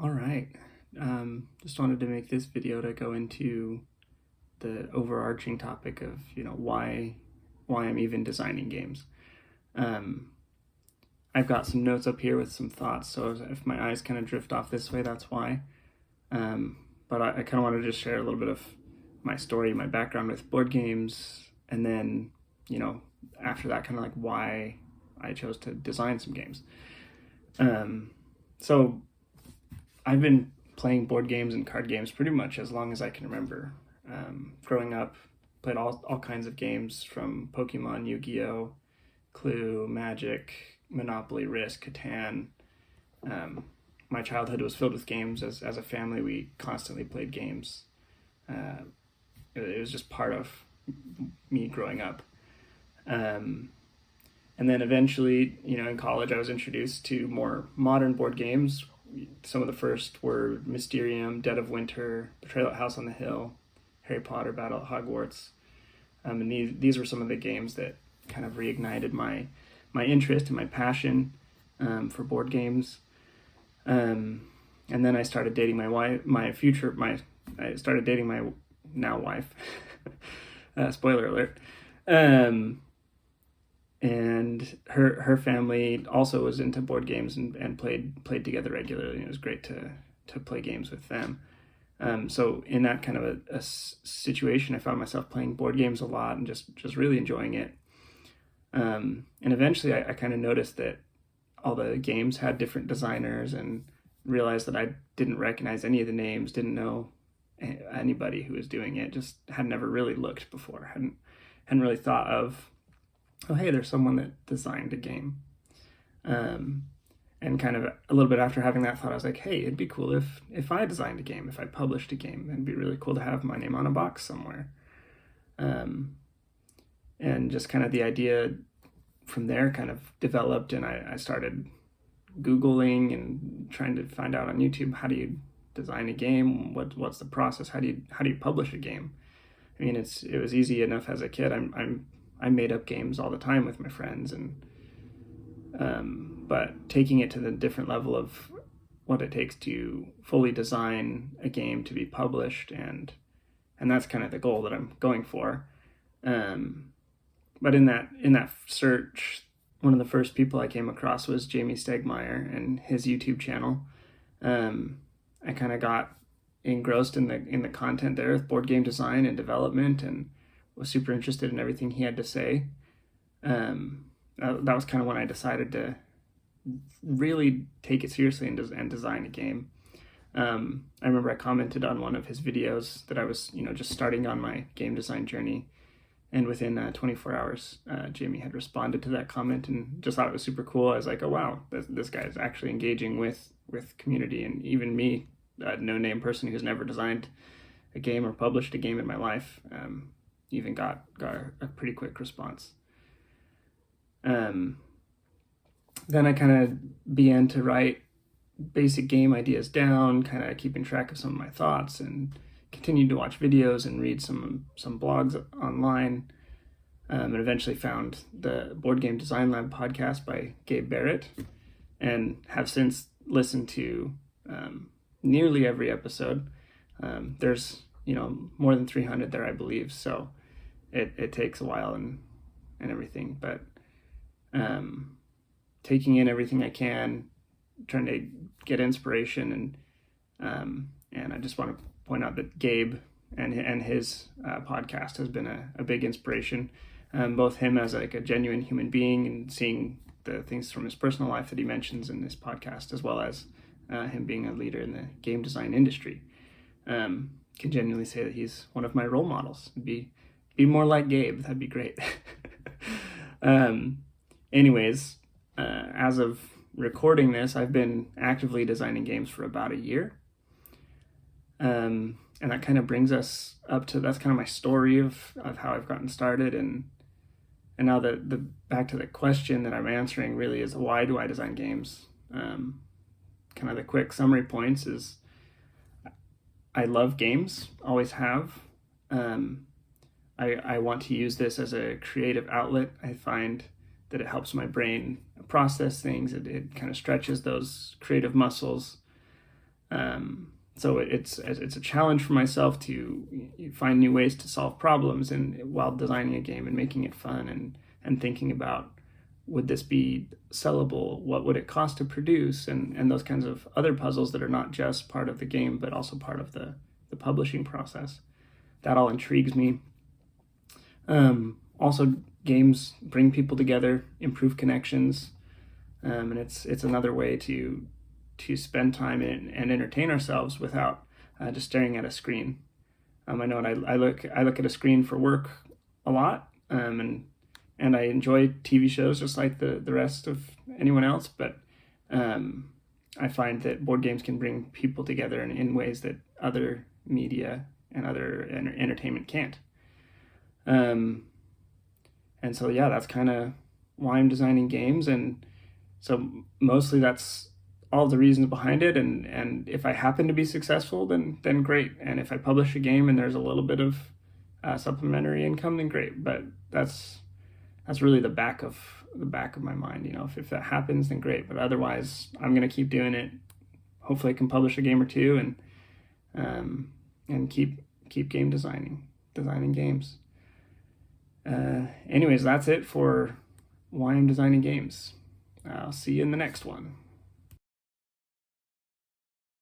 All right. Just wanted to make this video to go into the overarching topic of why I'm even designing games. Um, I've got some notes up here with some thoughts, so if my eyes kind of drift off this way, that's why. But I kind of want to just share a little bit of my story, my background with board games, and then after that, kind of like why I chose to design some games. So I've been playing board games and card games pretty much as long as I can remember. Growing up, played all kinds of games from Pokemon, Yu-Gi-Oh, Clue, Magic, Monopoly, Risk, Catan. My childhood was filled with games. As a family, we constantly played games. It was just part of me growing up. And then eventually, in college, I was introduced to more modern board games. Some of the first were Mysterium, Dead of Winter, Betrayal at House on the Hill, Harry Potter, Battle at Hogwarts. And these were some of the games that kind of reignited my interest and my passion for board games. And then I started dating my wife, I started dating my now wife. Spoiler alert. And her family also was into board games and played together regularly. It was great to play games with them. So in that kind of a situation, I found myself playing board games a lot and just really enjoying it. And eventually I kind of noticed that all the games had different designers and realized that I didn't recognize any of the names, didn't know anybody who was doing it, just had never really looked before, hadn't really thought of, oh, hey, there's someone that designed a game. And kind of a little bit after having that thought, I was like, hey, it'd be cool if I designed a game, if I published a game. It'd be really cool to have my name on a box somewhere. And just kind of the idea from there kind of developed, and I started Googling and trying to find out on YouTube, how do you design a game? What's the process? How do you publish a game? I mean, it was easy enough as a kid. I made up games all the time with my friends, and but taking it to the different level of what it takes to fully design a game to be published, and that's kind of the goal that I'm going for. But in that search, one of the first people I came across was Jamey Stegmaier and his YouTube channel. I kind of got engrossed in the content there with board game design and development, and was super interested in everything he had to say. That was kind of when I decided to really take it seriously and design a game. I remember I commented on one of his videos that I was, just starting on my game design journey, and within 24 hours, Jamey had responded to that comment and just thought it was super cool. I was like, oh wow, this guy is actually engaging with community, and even me, a no-name person who's never designed a game or published a game in my life, even got a pretty quick response. Then I kind of began to write basic game ideas down, kind of keeping track of some of my thoughts, and continued to watch videos and read some blogs online, and eventually found the Board Game Design Lab podcast by Gabe Barrett, and have since listened to nearly every episode. There's more than 300 there, I believe, so it takes a while and everything, but taking in everything I can, trying to get inspiration, and I just want to point out that Gabe and his podcast has been a big inspiration. Both him as like a genuine human being, and seeing the things from his personal life that he mentions in this podcast, as well as him being a leader in the game design industry. Can genuinely say that he's one of my role models. Be more like Gabe. That'd be great. Anyways, as of recording this, I've been actively designing games for about a year. And that kind of brings us up to, that's kind of my story of how I've gotten started. And now the back to the question that I'm answering really is, why do I design games? Kind of the quick summary points is, I love games, always have. I want to use this as a creative outlet. I find that it helps my brain process things. It kind of stretches those creative muscles. So it's a challenge for myself to find new ways to solve problems and while designing a game and making it fun and thinking about, would this be sellable? What would it cost to produce? And those kinds of other puzzles that are not just part of the game, but also part of the publishing process. That all intrigues me. Also, games bring people together, improve connections, and it's another way to spend time and entertain ourselves without just staring at a screen. I know I look at a screen for work a lot, and I enjoy TV shows just like the rest of anyone else, but I find that board games can bring people together in ways that other media and other entertainment can't. And so, yeah, that's kind of why I'm designing games. And so mostly that's all the reasons behind it. And if I happen to be successful, then great. And if I publish a game and there's a little bit of supplementary income, then great. But that's really the back of my mind. If that happens, then great. But otherwise, I'm going to keep doing it. Hopefully I can publish a game or two and keep game designing games. Anyways, that's it for why I'm designing games. I'll see you in the next one.